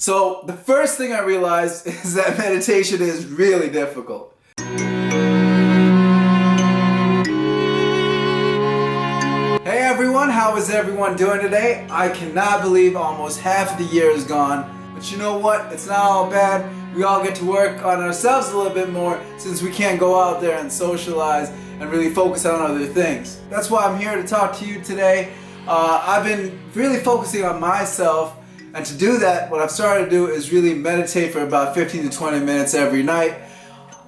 So the first thing I realized is that meditation is really difficult. Hey everyone, how is everyone doing today? I cannot believe almost half of the year is gone. But you know what? It's not all bad. We all get to work on ourselves a little bit more since we can't go out there and socialize and really focus on other things. That's why I'm here to talk to you today. I've been really focusing on myself, and to do that, what I've started to do is really meditate for about 15 to 20 minutes every night.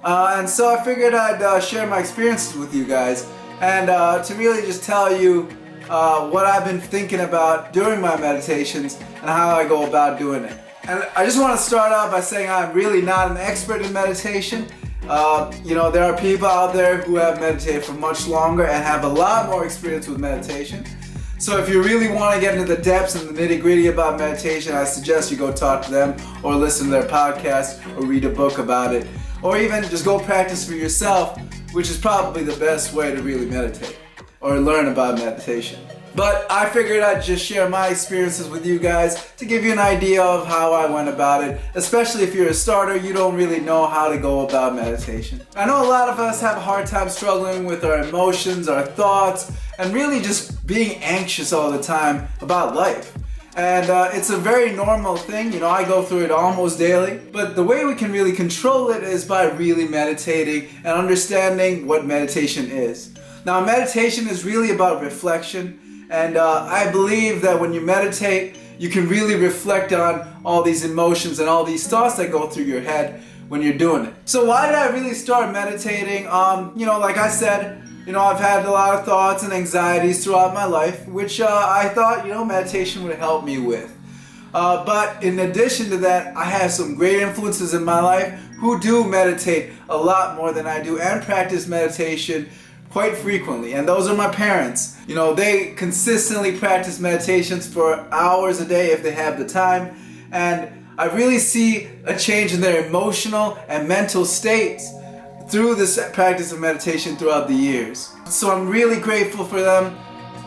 And so I figured I'd share my experiences with you guys and to really just tell you what I've been thinking about during my meditations and how I go about doing it. And I just want to start out by saying I'm really not an expert in meditation. There are people out there who have meditated for much longer and have a lot more experience with meditation. So if you really want to get into the depths and the nitty-gritty about meditation, I suggest you go talk to them or listen to their podcast or read a book about it. Or even just go practice for yourself, which is probably the best way to really meditate or learn about meditation. But I figured I'd just share my experiences with you guys to give you an idea of how I went about it, especially if you're a starter, you don't really know how to go about meditation. I know a lot of us have a hard time struggling with our emotions, our thoughts, and really just being anxious all the time about life. And it's a very normal thing, I go through it almost daily. But the way we can really control it is by really meditating and understanding what meditation is. Now, meditation is really about reflection. And I believe that when you meditate, you can really reflect on all these emotions and all these thoughts that go through your head when you're doing it. So why did I really start meditating? Like I said, I've had a lot of thoughts and anxieties throughout my life, which I thought, meditation would help me with. But in addition to that, I have some great influences in my life who do meditate a lot more than I do and practice meditation quite frequently, and those are my parents. They consistently practice meditations for hours a day if they have the time, and I really see a change in their emotional and mental states through this practice of meditation throughout the years. So I'm really grateful for them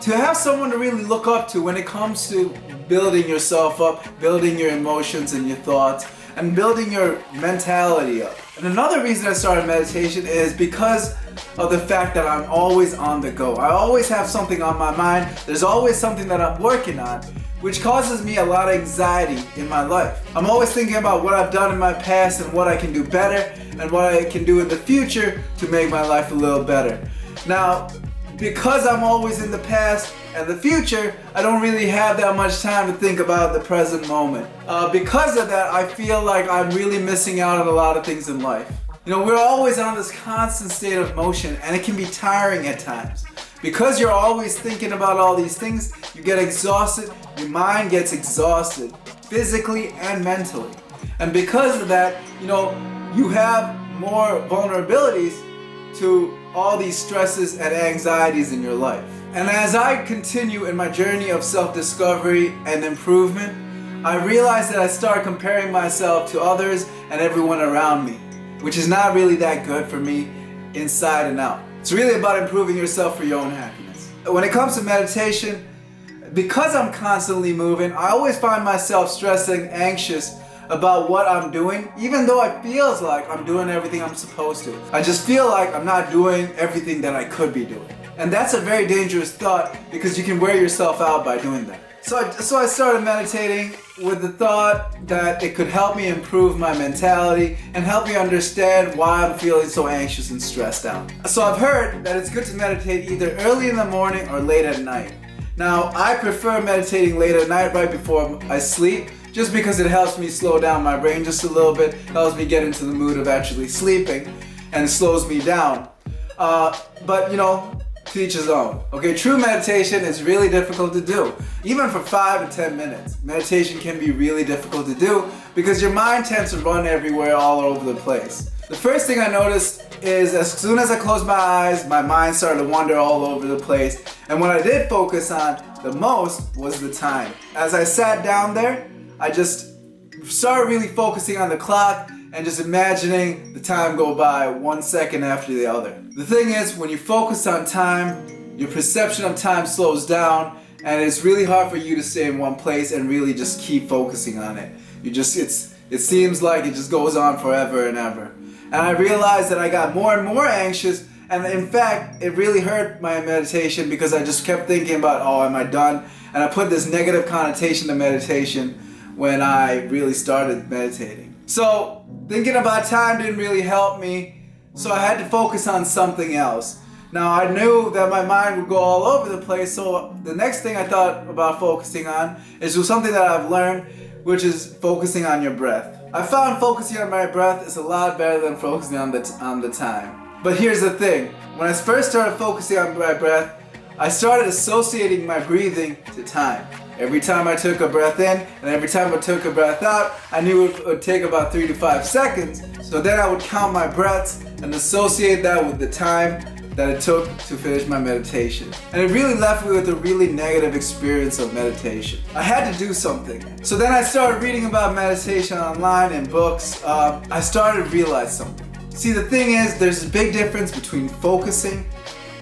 to have someone to really look up to when it comes to building yourself up, building your emotions and your thoughts, and building your mentality up. And another reason I started meditation is because of the fact that I'm always on the go. I always have something on my mind. There's always something that I'm working on, which causes me a lot of anxiety in my life. I'm always thinking about what I've done in my past and what I can do better and what I can do in the future to make my life a little better. Now, because I'm always in the past and the future, I don't really have that much time to think about the present moment. Because of that, I feel like I'm really missing out on a lot of things in life. We're always on this constant state of motion, and it can be tiring at times. Because you're always thinking about all these things, you get exhausted, your mind gets exhausted, physically and mentally. And because of that, you have more vulnerabilities to all these stresses and anxieties in your life. And as I continue in my journey of self-discovery and improvement, I realize that I start comparing myself to others and everyone around me, which is not really that good for me inside and out. It's really about improving yourself for your own happiness. When it comes to meditation, because I'm constantly moving, I always find myself stressing, anxious about what I'm doing, even though it feels like I'm doing everything I'm supposed to. I just feel like I'm not doing everything that I could be doing. And that's a very dangerous thought because you can wear yourself out by doing that. So I started meditating with the thought that it could help me improve my mentality and help me understand why I'm feeling so anxious and stressed out. So I've heard that it's good to meditate either early in the morning or late at night. Now, I prefer meditating late at night right before I sleep, just because it helps me slow down my brain just a little bit, helps me get into the mood of actually sleeping, and slows me down. But to each his own. Okay, true meditation is really difficult to do. Even for 5 to 10 minutes, meditation can be really difficult to do because your mind tends to run everywhere all over the place. The first thing I noticed is as soon as I closed my eyes, my mind started to wander all over the place. And what I did focus on the most was the time. As I sat down there, I just started really focusing on the clock and just imagining the time go by 1 second after the other. The thing is, when you focus on time, your perception of time slows down, and it's really hard for you to stay in one place and really just keep focusing on it. It seems like it just goes on forever and ever. And I realized that I got more and more anxious, and in fact, it really hurt my meditation because I just kept thinking about, oh, am I done? And I put this negative connotation to meditation when I really started meditating. So thinking about time didn't really help me, so I had to focus on something else. Now I knew that my mind would go all over the place, so the next thing I thought about focusing on is something that I've learned, which is focusing on your breath. I found focusing on my breath is a lot better than focusing on the time. But here's the thing, when I first started focusing on my breath, I started associating my breathing to time. Every time I took a breath in and every time I took a breath out, I knew it would take about 3 to 5 seconds. So then I would count my breaths and associate that with the time that it took to finish my meditation. And it really left me with a really negative experience of meditation. I had to do something. So then I started reading about meditation online in books. I started to realize something. See, the thing is, there's a big difference between focusing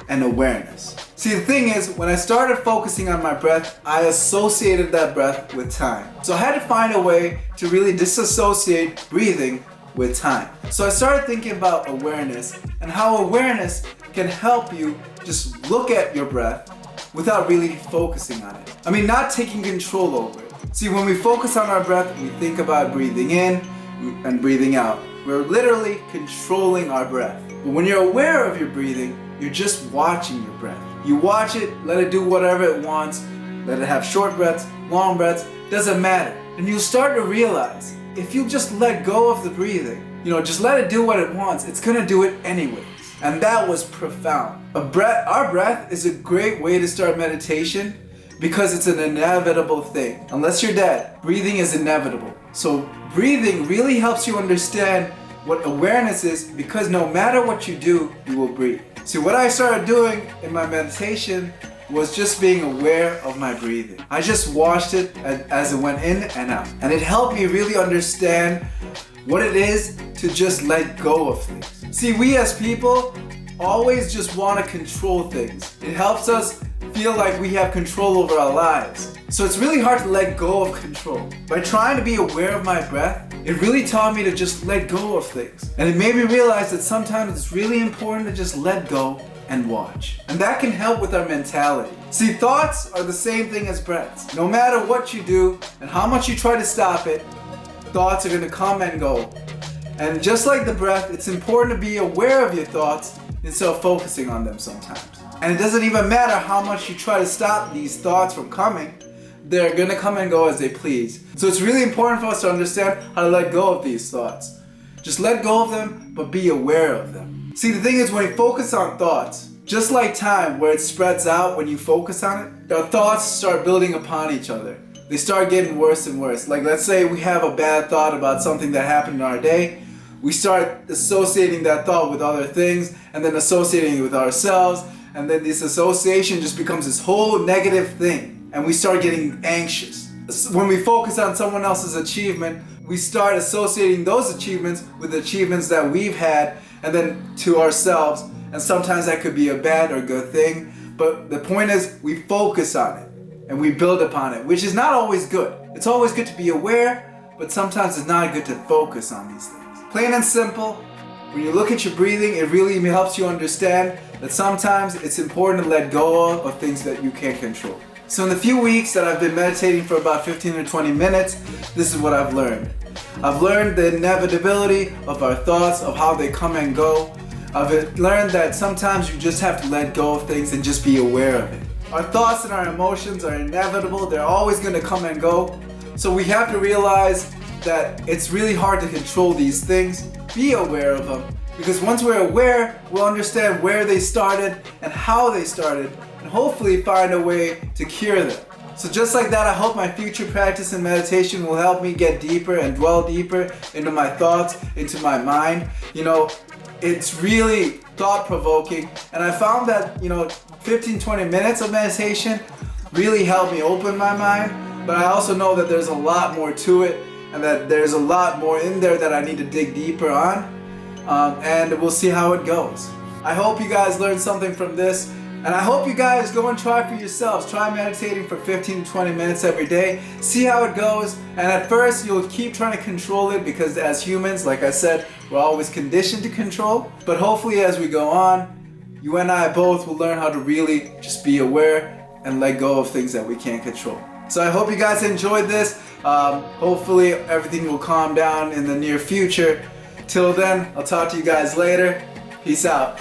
and awareness. See, the thing is, when I started focusing on my breath, I associated that breath with time. So I had to find a way to really disassociate breathing with time. So I started thinking about awareness and how awareness can help you just look at your breath without really focusing on it. I mean, not taking control over it. See, when we focus on our breath, we think about breathing in and breathing out. We're literally controlling our breath. But when you're aware of your breathing, you're just watching your breath. You watch it, let it do whatever it wants, let it have short breaths, long breaths, doesn't matter. And you'll start to realize, if you just let go of the breathing, just let it do what it wants, it's gonna do it anyways. And that was profound. Our breath is a great way to start meditation because it's an inevitable thing. Unless you're dead, breathing is inevitable. So breathing really helps you understand what awareness is, because no matter what you do, you will breathe. See, what I started doing in my meditation was just being aware of my breathing. I just watched it as it went in and out. And it helped me really understand what it is to just let go of things. See, we as people always just want to control things. It helps us feel like we have control over our lives. So it's really hard to let go of control. By trying to be aware of my breath, it really taught me to just let go of things. And it made me realize that sometimes it's really important to just let go and watch. And that can help with our mentality. See, thoughts are the same thing as breaths. No matter what you do and how much you try to stop it, thoughts are going to come and go. And just like the breath, it's important to be aware of your thoughts instead of focusing on them sometimes. And it doesn't even matter how much you try to stop these thoughts from coming, they're gonna come and go as they please. So it's really important for us to understand how to let go of these thoughts. Just let go of them, but be aware of them. See, the thing is, when you focus on thoughts, just like time, where it spreads out when you focus on it, our thoughts start building upon each other. They start getting worse and worse. Like, let's say we have a bad thought about something that happened in our day. We start associating that thought with other things, and then associating it with ourselves, and then this association just becomes this whole negative thing, and we start getting anxious. When we focus on someone else's achievement, we start associating those achievements with achievements that we've had, and then to ourselves, and sometimes that could be a bad or good thing, but the point is, we focus on it, and we build upon it, which is not always good. It's always good to be aware, but sometimes it's not good to focus on these things. Plain and simple, when you look at your breathing, it really helps you understand that sometimes it's important to let go of things that you can't control. So in the few weeks that I've been meditating for about 15 or 20 minutes, this is what I've learned. I've learned the inevitability of our thoughts, of how they come and go. I've learned that sometimes you just have to let go of things and just be aware of it. Our thoughts and our emotions are inevitable. They're always going to come and go. So we have to realize that it's really hard to control these things. Be aware of them, because once we're aware, we'll understand where they started and how they started, and hopefully find a way to cure them. So just like that, I hope my future practice in meditation will help me get deeper and dwell deeper into my thoughts, into my mind. It's really thought-provoking, and I found that 15-20 minutes of meditation really helped me open my mind, but I also know that there's a lot more to it, and that there's a lot more in there that I need to dig deeper on, and we'll see how it goes. I hope you guys learned something from this. And I hope you guys go and try for yourselves. Try meditating for 15 to 20 minutes every day. See how it goes. And at first, you'll keep trying to control it because as humans, like I said, we're always conditioned to control. But hopefully as we go on, you and I both will learn how to really just be aware and let go of things that we can't control. So I hope you guys enjoyed this. Hopefully everything will calm down in the near future. Till then, I'll talk to you guys later. Peace out.